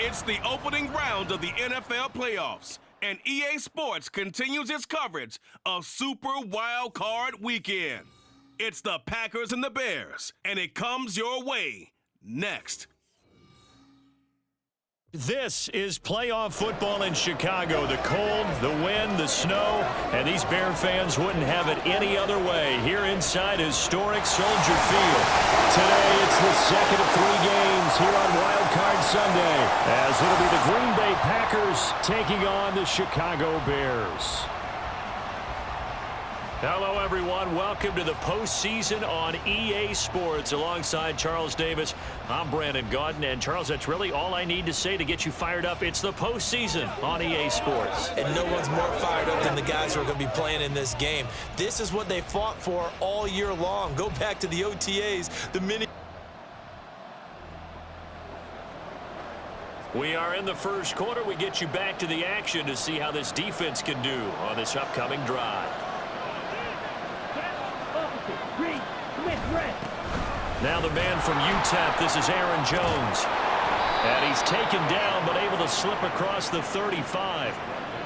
It's the opening round of the NFL playoffs, and EA Sports continues its coverage of Super Wild Card Weekend. It's the Packers and the Bears, and it comes your way next. This is playoff football in Chicago. The cold, the wind, the snow, and these Bear fans wouldn't have it any other way here inside historic Soldier Field. Today, it's the second of 3 games here on Wild Card Sunday, as it'll be the Green Bay Packers taking on the Chicago Bears. Hello, everyone. Welcome to the postseason on EA Sports. Alongside Charles Davis, I'm Brandon Gaudin. And, Charles, that's really all I need to say to get you fired up. It's the postseason on EA Sports. And no one's more fired up than the guys who are going to be playing in this game. This is what they fought for all year long. Go back to the OTAs, the mini. We are in the first quarter. We get you back to the action to see how this defense can do on this upcoming drive. Now the man from UTEP, this is Aaron Jones. And he's taken down, but able to slip across the 35.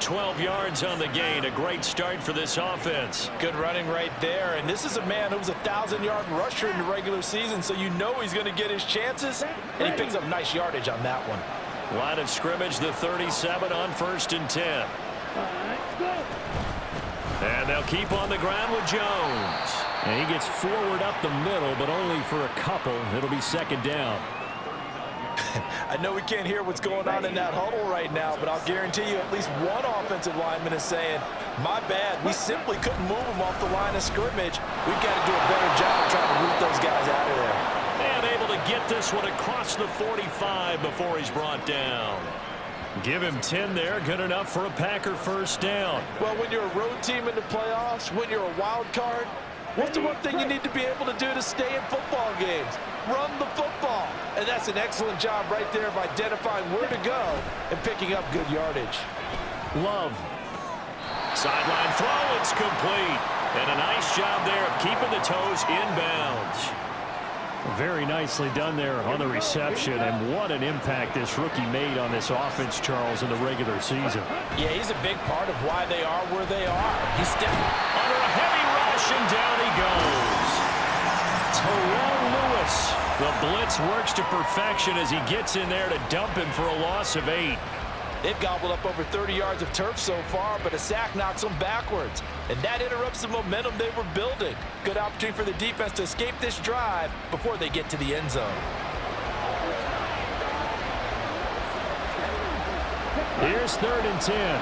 12 yards on the gain. A great start for this offense. Good running right there. And this is a man who was a 1,000-yard rusher in the regular season, so you know he's going to get his chances. And he picks up nice yardage on that one. Line of scrimmage, the 37 on 1st and 10. And they'll keep on the ground with Jones. And he gets forward up the middle, but only for a couple. It'll be second down. I know we can't hear what's going on in that huddle right now, but I'll guarantee you at least one offensive lineman is saying, my bad, we simply couldn't move him off the line of scrimmage. We've got to do a better job trying to root those guys out of there. And able to get this one across the 45 before he's brought down. Give him 10 there, good enough for a Packer first down. Well, when you're a road team in the playoffs, when you're a wild card, what's the one thing you need to be able to do to stay in football games? Run the football. And that's an excellent job right there of identifying where to go and picking up good yardage. Love. Sideline throw, it's complete. And a nice job there of keeping the toes inbounds. Very nicely done there on the reception, and what an impact this rookie made on this offense, Charles, in the regular season. Yeah, he's a big part of why they are where they are. He's stepping under a heavy rush, and down he goes. Terrell Lewis. The blitz works to perfection as he gets in there to dump him for a loss of 8. They've gobbled up over 30 yards of turf so far, but a sack knocks them backwards. And that interrupts the momentum they were building. Good opportunity for the defense to escape this drive before they get to the end zone. Here's 3rd and 10.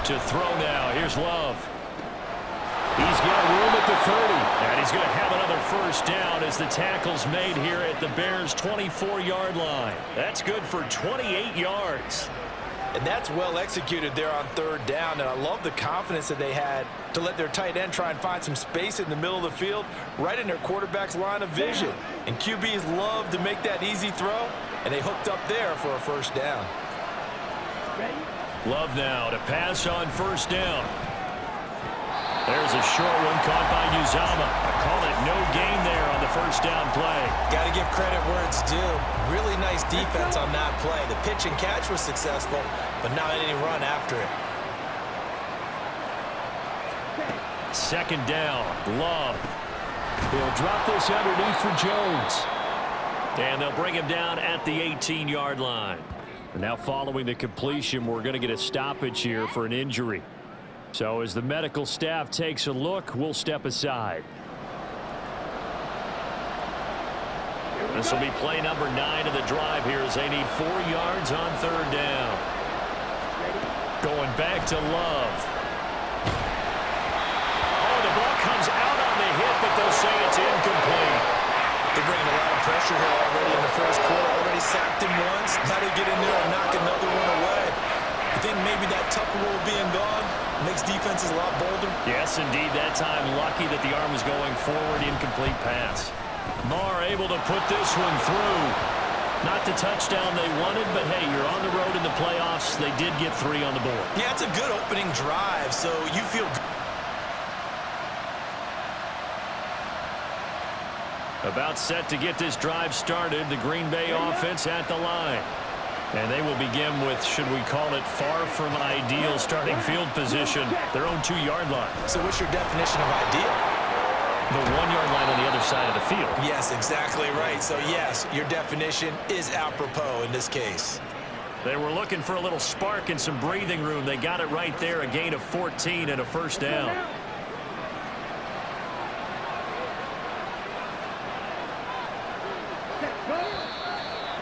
To throw now, here's Love. He's got room at the 30, and he's going to have another first down as the tackle's made here at the Bears' 24-yard line. That's good for 28 yards. And that's well executed there on 3rd down, and I love the confidence that they had to let their tight end try and find some space in the middle of the field, right in their quarterback's line of vision. And QBs love to make that easy throw, and they hooked up there for a first down. Love now to pass on 1st down. There's a short one caught by Uzama. I call it no gain there on the first down play. Got to give credit where it's due. Really nice defense on that play. The pitch and catch was successful, but not any run after it. Second down, Love. They'll drop this underneath for Jones. And they'll bring him down at the 18-yard line. Now following the completion, we're going to get a stoppage here for an injury. So as the medical staff takes a look, we'll step aside. This will be play number 9 of the drive here as they need 4 yards on 3rd down. Going back to Love. Oh, the ball comes out on the hit, but they'll say it's incomplete. They're bringing a lot of pressure here already in the first quarter. Already sacked him once. Now they get in there and knock another one away. I think maybe that Tucker rule being gone makes defenses a lot bolder. Yes, indeed. That time, lucky that the arm was going forward. Incomplete pass. Marr able to put this one through. Not the touchdown they wanted, but hey, you're on the road in the playoffs. They did get 3 on the board. Yeah, it's a good opening drive, so you feel good. About set to get this drive started. The Green Bay offense at the line. And they will begin with, should we call it, far from ideal starting field position, their own 2-yard line. So what's your definition of ideal? The 1-yard line on the other side of the field. Yes, exactly right. So, yes, your definition is apropos in this case. They were looking for a little spark and some breathing room. They got it right there, a gain of 14 and a first down.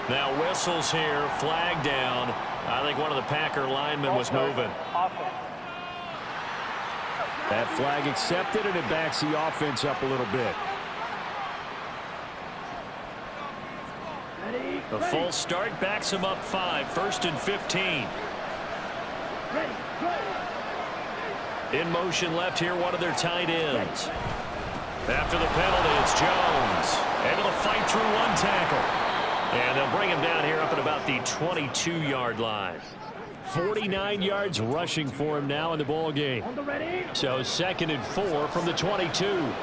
Now whistles here, flag down. I think one of the Packer linemen was moving. That flag accepted, and it backs the offense up a little bit. The false start backs him up 5, 1st and 15. In motion left here, one of their tight ends. After the penalty, it's Jones. Able to fight through one tackle. And they'll bring him down here up at about the 22-yard line. 49 yards rushing for him now in the ball game. So 2nd and 4 from the 22.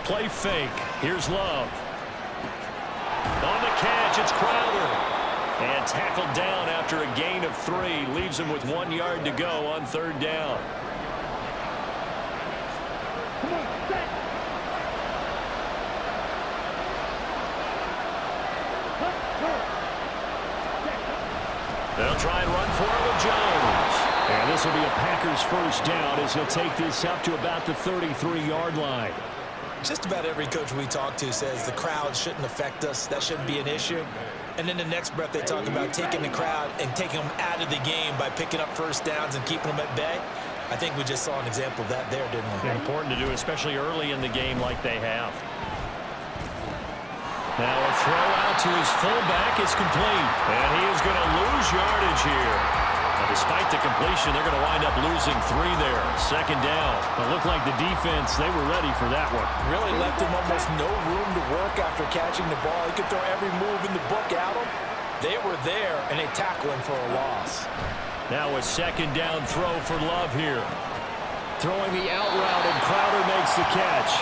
Play fake. Here's Love. On the catch, it's Crowder. And tackled down after a gain of 3. Leaves him with 1 yard to go on 3rd down. They'll try and run for it with Jones. And this will be a Packers first down as he'll take this up to about the 33-yard line. Just about every coach we talk to says the crowd shouldn't affect us. That shouldn't be an issue. And then the next breath they talk about taking the crowd and taking them out of the game by picking up first downs and keeping them at bay. I think we just saw an example of that there, didn't we? Important to do, especially early in the game like they have. Now a throw out to his fullback is complete. And he is going to lose yardage here. Now, despite the completion, they're going to wind up losing 3 there. 2nd down. It looked like the defense, they were ready for that one. Really left him almost no room to work after catching the ball. He could throw every move in the book at him. They were there, and they tackled him for a loss. Now a 2nd down throw for Love here. Throwing the out route, and Crowder makes the catch.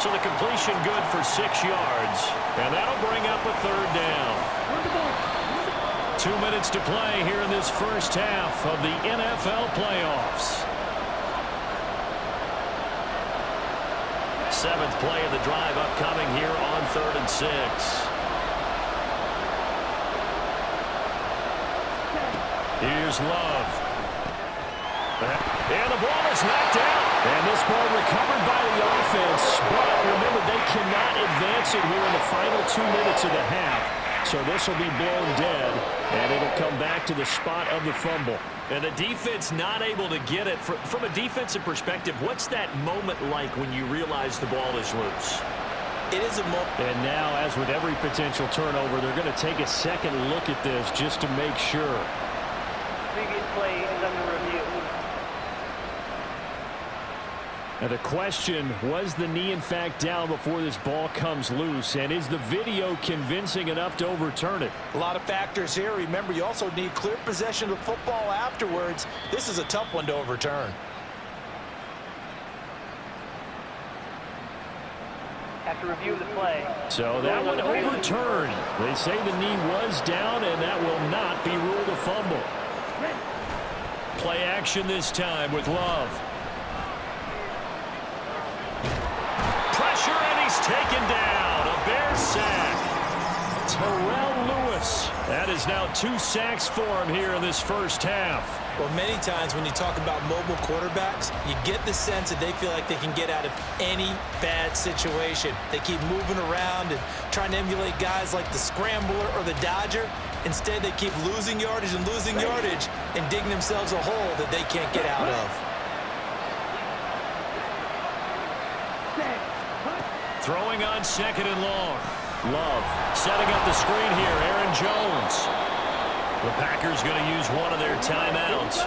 So the completion good for 6 yards. And that'll bring up a 3rd down. 2 minutes to play here in this first half of the NFL playoffs. 7th play of the drive upcoming here on 3rd and 6. Here's Love. And the ball is knocked out. And this ball recovered by the offense. But remember, they cannot advance it here in the final 2 minutes of the half. So this will be blown dead, and it'll come back to the spot of the fumble. And the defense not able to get it. From a defensive perspective, what's that moment like when you realize the ball is loose? It is a moment. And now, as with every potential turnover, they're going to take a second look at this just to make sure. Previous play is under review. Now the question, was the knee in fact down before this ball comes loose? And is the video convincing enough to overturn it? A lot of factors here. Remember, you also need clear possession of the football afterwards. This is a tough one to overturn. After review of the play. So that one overturned. They say the knee was down, and that will not be ruled a fumble. Play action this time with Love. Pressure, and he's taken down. A Bears sack. Terrell Lewis. That is now 2 sacks for him here in this first half. Well, many times when you talk about mobile quarterbacks, you get the sense that they feel like they can get out of any bad situation. They keep moving around and trying to emulate guys like the Scrambler or the Dodger. Instead, they keep losing yardage and digging themselves a hole that they can't get out of. Throwing on 2nd and long. Love setting up the screen here. Aaron Jones. The Packers going to use one of their timeouts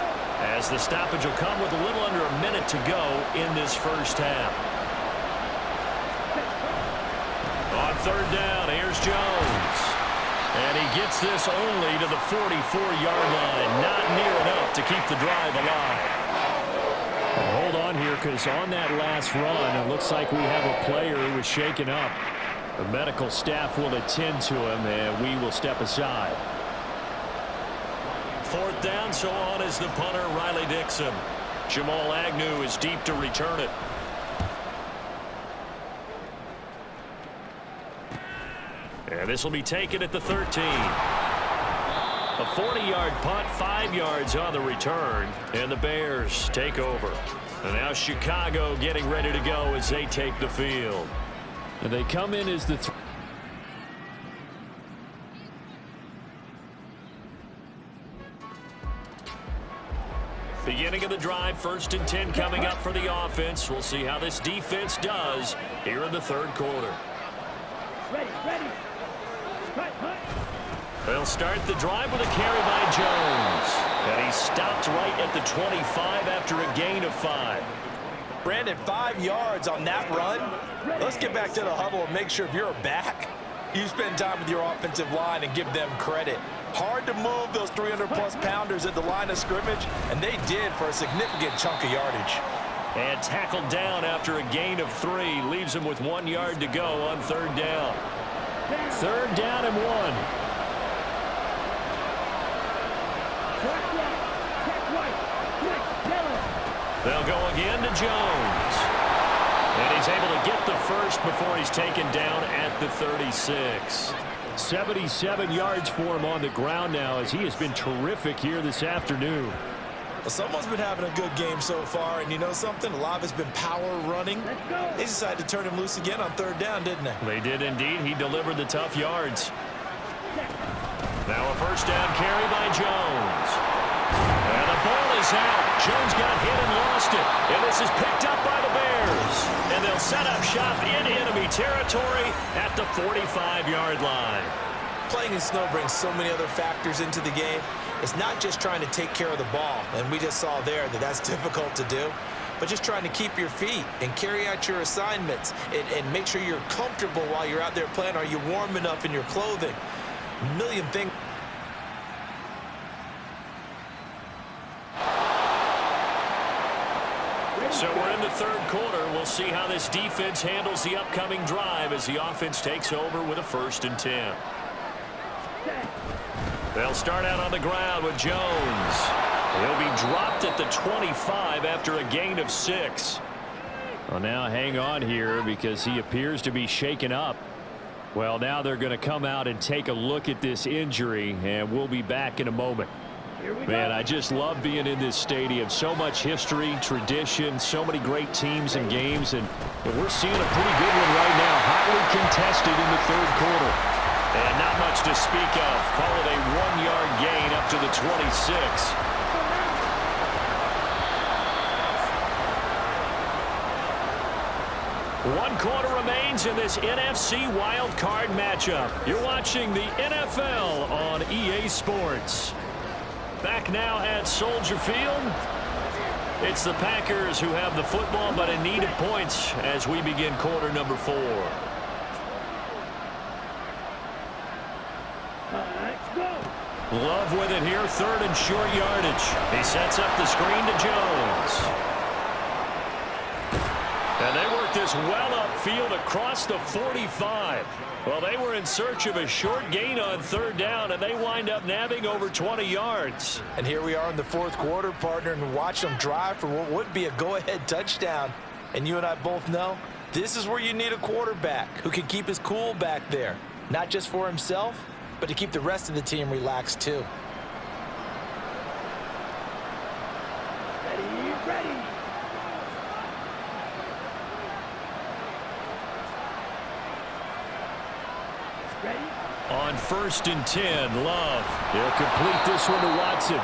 as the stoppage will come with a little under a minute to go in this first half. On 3rd down, here's Jones. And he gets this only to the 44-yard line. Not near enough to keep the drive alive. Well, hold on here, because on that last run, it looks like we have a player who was shaken up. The medical staff will attend to him, and we will step aside. 4th down, so on is the punter, Riley Dixon. Jamal Agnew is deep to return it. And this will be taken at the 13. A 40-yard punt, 5 yards on the return, and the Bears take over. And now Chicago getting ready to go as they take the field. And they come in as the beginning of the drive, 1st and 10 coming up for the offense. We'll see how this defense does here in the 3rd quarter. Ready. They'll start the drive with a carry by Jones. And he stopped right at the 25 after a gain of 5. Brandon, 5 yards on that run. Let's get back to the huddle and make sure if you're a back, you spend time with your offensive line and give them credit. Hard to move those 300-plus pounders at the line of scrimmage, and they did for a significant chunk of yardage. And tackled down after a gain of 3. Leaves him with 1 yard to go on 3rd down. 3rd down and 1. They'll go again to Jones. And he's able to get the first before he's taken down at the 36. 77 yards for him on the ground now, as he has been terrific here this afternoon. Well, someone's been having a good game so far, and you know something? A lot of it's been power running. They decided to turn him loose again on 3rd down, didn't they? They did indeed. He delivered the tough yards. Now a 1st down carry by Jones. And the ball is out. Jones got hit and lost it. And this is picked up by the Bears. And they'll set up shop in enemy territory at the 45-yard line. Playing in snow brings so many other factors into the game. It's not just trying to take care of the ball, and we just saw there that that's difficult to do, but just trying to keep your feet and carry out your assignments and make sure you're comfortable while you're out there playing. Are you warm enough in your clothing? A million things. So we're in the 3rd quarter. We'll see how this defense handles the upcoming drive as the offense takes over with a 1st and 10. They'll start out on the ground with Jones. He'll be dropped at the 25 after a gain of 6. Well, now hang on here because he appears to be shaken up. Well, now they're going to come out and take a look at this injury, and we'll be back in a moment. Man, I just love being in this stadium. So much history, tradition, so many great teams and games, and we're seeing a pretty good one right now. Highly contested in the 3rd quarter. And not much to speak of. Call it a 1-yard gain up to the 26. One quarter remains in this NFC wild card matchup. You're watching the NFL on EA Sports. Back now at Soldier Field. It's the Packers who have the football, but in need of points as we begin quarter number 4. Love with it here, 3rd and short yardage. He sets up the screen to Jones. And they work this well upfield across the 45. Well, they were in search of a short gain on 3rd down, and they wind up nabbing over 20 yards. And here we are in the 4th quarter, partner, and watch them drive for what would be a go-ahead touchdown. And you and I both know this is where you need a quarterback who can keep his cool back there, not just for himself, but to keep the rest of the team relaxed too. Ready. On 1st and 10, Love. He'll complete this one to Watson.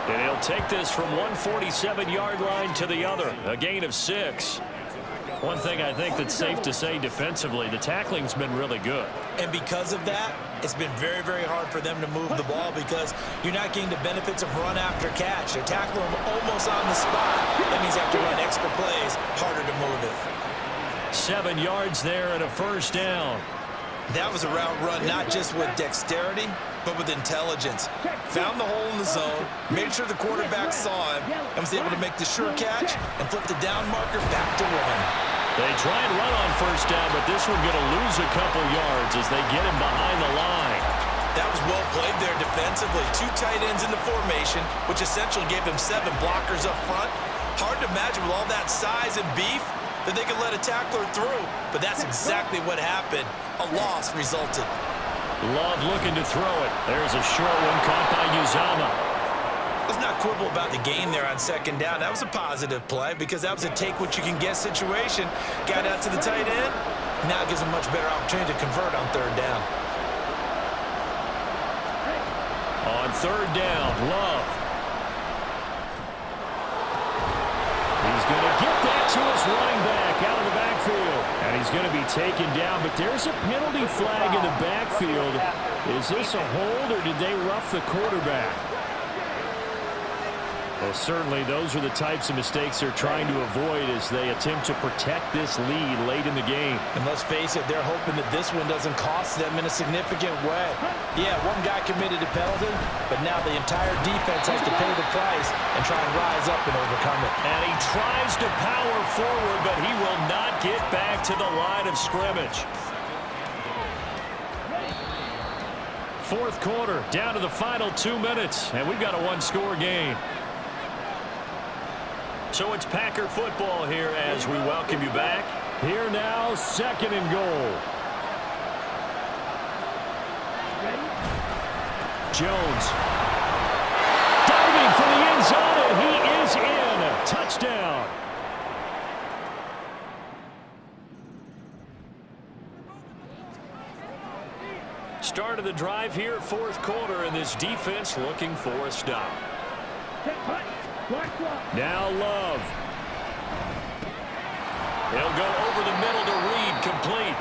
And he'll take this from 147-yard line to the other. A gain of 6. One thing I think that's safe to say defensively, the tackling's been really good. And because of that, it's been very, very hard for them to move the ball because you're not getting the benefits of run after catch. They're tackling them almost on the spot. That means you have to run extra plays, harder to move it. 7 yards there and a 1st down. That was a route run not just with dexterity, but with intelligence. Found the hole in the zone, made sure the quarterback saw him, and was able to make the sure catch and flip the down marker back to one. They try and run on first down, but this one going to lose a couple yards as they get him behind the line. That was well played there defensively. 2 tight ends in the formation, which essentially gave them 7 blockers up front. Hard to imagine with all that size and beef that they could let a tackler through, but that's exactly what happened. A loss resulted. Love looking to throw it. There's a short one caught by Uzama. Let's not quibble about the gain there on second down. That was a positive play because that was a take-what-you-can-get situation. Got out to the tight end. Now gives them a much better opportunity to convert on third down. On third down, Love. He's going to get that to his running back out of the backfield. And he's going to be taken down, but there's a penalty flag in the backfield. Is this a hold or did they rough the quarterback? Well, certainly those are the types of mistakes they're trying to avoid as they attempt to protect this lead late in the game. And let's face it, they're hoping that this one doesn't cost them in a significant way. Yeah, one guy committed a penalty, but now the entire defense has to pay the price and try and rise up and overcome it. And he tries to power forward, but he will not get back to the line of scrimmage. Fourth quarter, down to the final 2 minutes, and we've got a one-score game. So it's Packer football here as we welcome you back. Here now, second and goal. Jones. Diving for the end zone, and he is in. Touchdown. Start of the drive here, fourth quarter, and this defense looking for a stop. Now Love. He'll go over the middle to Reed, complete.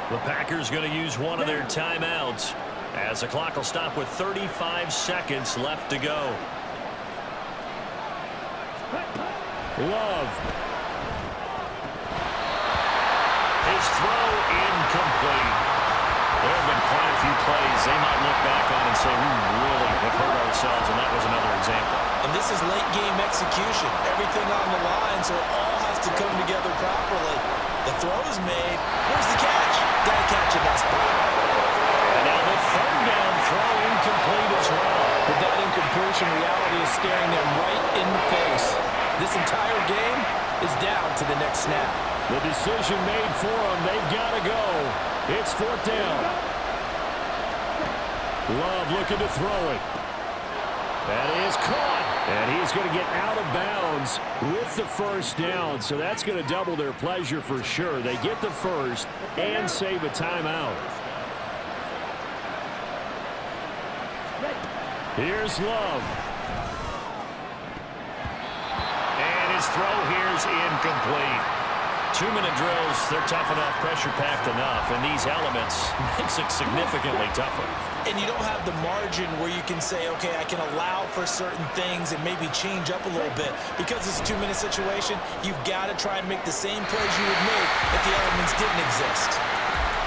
The Packers going to use one of their timeouts as the clock will stop with 35 seconds left to go. Love. His throw incomplete. There have been quite a few plays they might look back on and say, we really have hurt ourselves, and that was another example. And this is late-game execution. Everything on the line, so it all has to come together properly. The throw is made. Where's the catch? Got to catch in that spot. And now the third down throw incomplete as well. With that incompletion, reality is staring them right in the face. This entire game is down to the next snap. The decision made for them. They've got to go. It's fourth down. Love looking to throw it. That is caught. And he's going to get out of bounds with the first down. So that's going to double their pleasure for sure. They get the first and save a timeout. Here's Love. And his throw here is incomplete. 2-minute drills, they're tough enough, pressure-packed enough, and these elements makes it significantly tougher. And you don't have the margin where you can say, okay, I can allow for certain things and maybe change up a little bit. Because it's a 2-minute situation, you've got to try and make the same plays you would make if the elements didn't exist.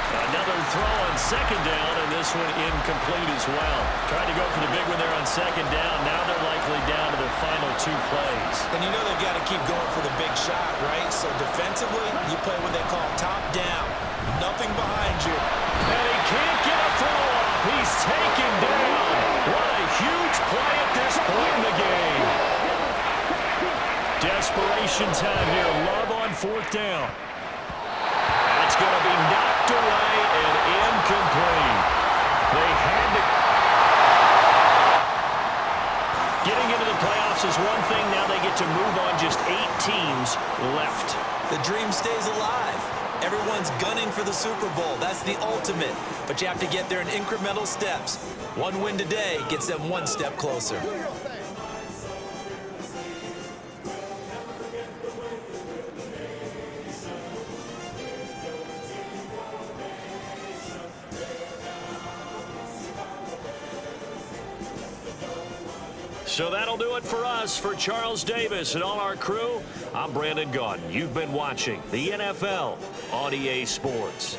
Another throw on second down, and this one incomplete as well. Tried to go for the big one there on second down. Now they're likely down to their final 2 plays. And you know they've got to keep going for the big shot, right? So defensively, you play what they call top down. Nothing behind you. And he can't get a throw off. He's taken down. What a huge play at this point in the game. Desperation time here. Love on fourth down. It's going to be knocked away and incomplete. They had to. Getting into the playoffs is one thing. Now they get to move on. Just 8 teams left. The dream stays alive. Everyone's gunning for the Super Bowl. That's the ultimate. But you have to get there in incremental steps. One win today gets them one step closer. So that'll do it for us. For Charles Davis and all our crew, I'm Brandon Gaudin. You've been watching the NFL on EA Sports.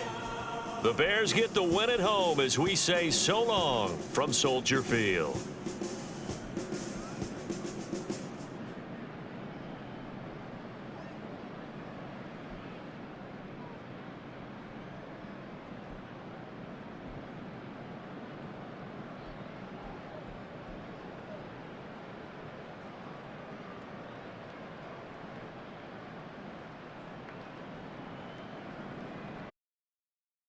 The Bears get the win at home as we say so long from Soldier Field.